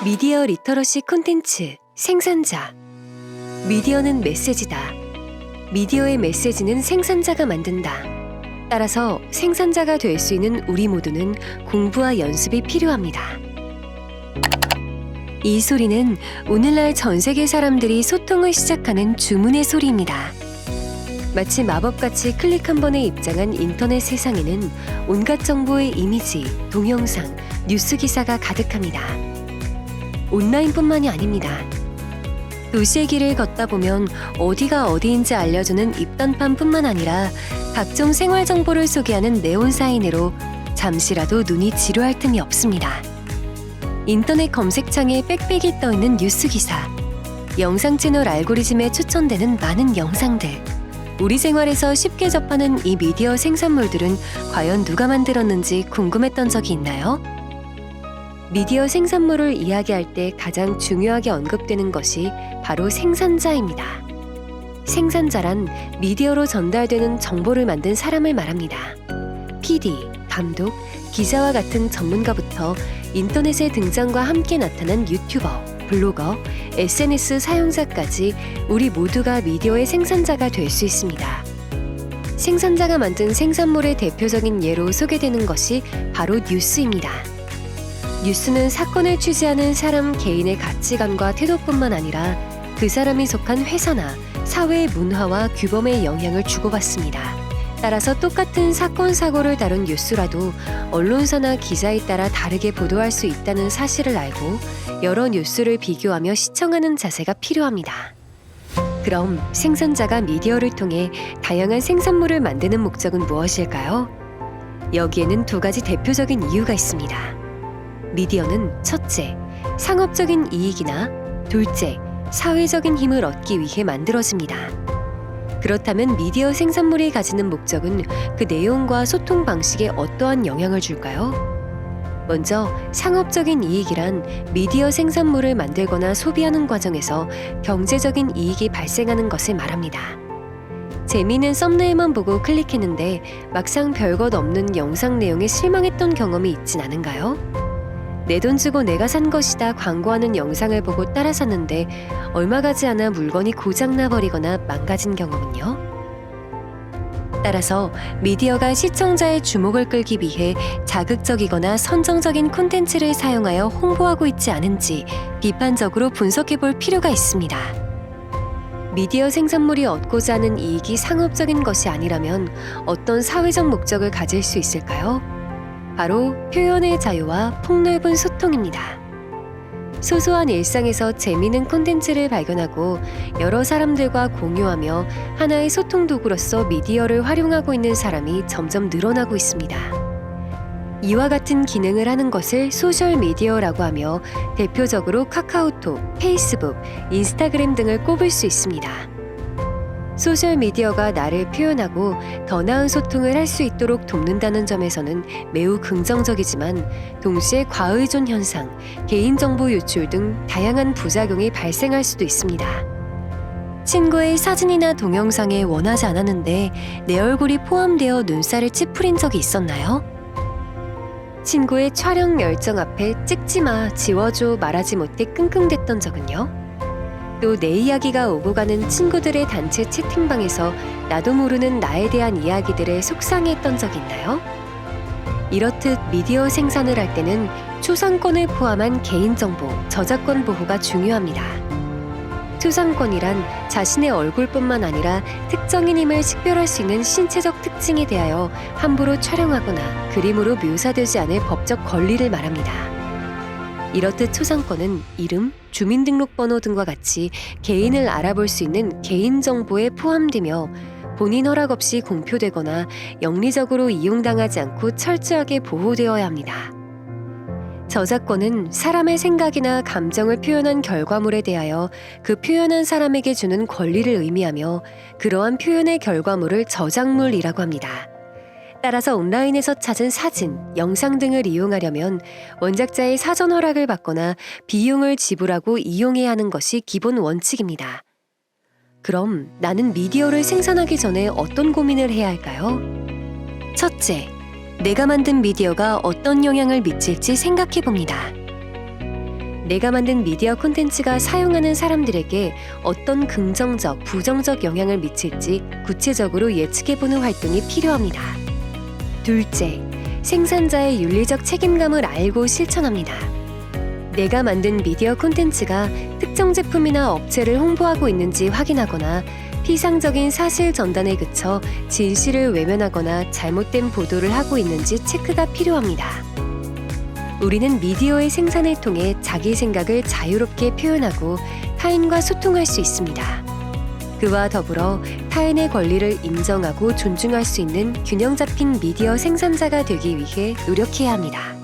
미디어 리터러시 콘텐츠 생산자. 미디어는 메시지다. 미디어의 메시지는 생산자가 만든다. 따라서 생산자가 될 수 있는 우리 모두는 공부와 연습이 필요합니다. 이 소리는 오늘날 전 세계 사람들이 소통을 시작하는 주문의 소리입니다. 마치 마법같이 클릭 한 번에 입장한 인터넷 세상에는 온갖 정보의 이미지, 동영상, 뉴스 기사가 가득합니다. 온라인뿐만이 아닙니다. 도시의 길을 걷다 보면 어디가 어디인지 알려주는 입단판뿐만 아니라 각종 생활 정보를 소개하는 네온 사인으로 잠시라도 눈이 지루할 틈이 없습니다. 인터넷 검색창에 빽빽이 떠있는 뉴스 기사, 영상 채널 알고리즘에 추천되는 많은 영상들, 우리 생활에서 쉽게 접하는 이 미디어 생산물들은 과연 누가 만들었는지 궁금했던 적이 있나요? 미디어 생산물을 이야기할 때 가장 중요하게 언급되는 것이 바로 생산자입니다. 생산자란 미디어로 전달되는 정보를 만든 사람을 말합니다. PD, 감독, 기자와 같은 전문가부터 인터넷의 등장과 함께 나타난 유튜버, 블로거, SNS 사용자까지 우리 모두가 미디어의 생산자가 될 수 있습니다. 생산자가 만든 생산물의 대표적인 예로 소개되는 것이 바로 뉴스입니다. 뉴스는 사건을 취재하는 사람 개인의 가치관과 태도뿐만 아니라 그 사람이 속한 회사나 사회의 문화와 규범에 영향을 주고받습니다. 따라서 똑같은 사건, 사고를 다룬 뉴스라도 언론사나 기자에 따라 다르게 보도할 수 있다는 사실을 알고 여러 뉴스를 비교하며 시청하는 자세가 필요합니다. 그럼 생산자가 미디어를 통해 다양한 생산물을 만드는 목적은 무엇일까요? 여기에는 두 가지 대표적인 이유가 있습니다. 미디어는 첫째, 상업적인 이익이나 둘째, 사회적인 힘을 얻기 위해 만들어집니다. 그렇다면 미디어 생산물이 가지는 목적은 그 내용과 소통 방식에 어떠한 영향을 줄까요? 먼저 상업적인 이익이란 미디어 생산물을 만들거나 소비하는 과정에서 경제적인 이익이 발생하는 것을 말합니다. 재미있는 썸네일만 보고 클릭했는데 막상 별것 없는 영상 내용에 실망했던 경험이 있진 않은가요? 내 돈 주고 내가 산 것이다 광고하는 영상을 보고 따라 샀는데 얼마 가지 않아 물건이 고장나 버리거나 망가진 경험은요? 따라서 미디어가 시청자의 주목을 끌기 위해 자극적이거나 선정적인 콘텐츠를 사용하여 홍보하고 있지 않은지 비판적으로 분석해 볼 필요가 있습니다. 미디어 생산물이 얻고자 하는 이익이 상업적인 것이 아니라면 어떤 사회적 목적을 가질 수 있을까요? 바로 표현의 자유와 폭넓은 소통입니다. 소소한 일상에서 재미있는 콘텐츠를 발견하고 여러 사람들과 공유하며 하나의 소통 도구로서 미디어를 활용하고 있는 사람이 점점 늘어나고 있습니다. 이와 같은 기능을 하는 것을 소셜미디어라고 하며 대표적으로 카카오톡, 페이스북, 인스타그램 등을 꼽을 수 있습니다. 소셜미디어가 나를 표현하고 더 나은 소통을 할 수 있도록 돕는다는 점에서는 매우 긍정적이지만 동시에 과의존 현상, 개인정보 유출 등 다양한 부작용이 발생할 수도 있습니다. 친구의 사진이나 동영상에 원하지 않았는데 내 얼굴이 포함되어 눈살을 찌푸린 적이 있었나요? 친구의 촬영 열정 앞에 찍지마, 지워줘 말하지 못해 끙끙댔던 적은요? 또 내 이야기가 오고 가는 친구들의 단체 채팅방에서 나도 모르는 나에 대한 이야기들에 속상해했던 적 있나요? 이렇듯 미디어 생산을 할 때는 초상권을 포함한 개인정보, 저작권 보호가 중요합니다. 초상권이란 자신의 얼굴뿐만 아니라 특정인임을 식별할 수 있는 신체적 특징에 대하여 함부로 촬영하거나 그림으로 묘사되지 않을 법적 권리를 말합니다. 이렇듯 초상권은 이름, 주민등록번호 등과 같이 개인을 알아볼 수 있는 개인정보에 포함되며 본인 허락 없이 공표되거나 영리적으로 이용당하지 않고 철저하게 보호되어야 합니다. 저작권은 사람의 생각이나 감정을 표현한 결과물에 대하여 그 표현한 사람에게 주는 권리를 의미하며 그러한 표현의 결과물을 저작물이라고 합니다. 따라서 온라인에서 찾은 사진, 영상 등을 이용하려면 원작자의 사전 허락을 받거나 비용을 지불하고 이용해야 하는 것이 기본 원칙입니다. 그럼 나는 미디어를 생산하기 전에 어떤 고민을 해야 할까요? 첫째, 내가 만든 미디어가 어떤 영향을 미칠지 생각해 봅니다. 내가 만든 미디어 콘텐츠가 사용하는 사람들에게 어떤 긍정적, 부정적 영향을 미칠지 구체적으로 예측해보는 활동이 필요합니다. 둘째, 생산자의 윤리적 책임감을 알고 실천합니다. 내가 만든 미디어 콘텐츠가 특정 제품이나 업체를 홍보하고 있는지 확인하거나 피상적인 사실 전단에 그쳐 진실을 외면하거나 잘못된 보도를 하고 있는지 체크가 필요합니다. 우리는 미디어의 생산을 통해 자기 생각을 자유롭게 표현하고 타인과 소통할 수 있습니다. 그와 더불어 타인의 권리를 인정하고 존중할 수 있는 균형 잡힌 미디어 생산자가 되기 위해 노력해야 합니다.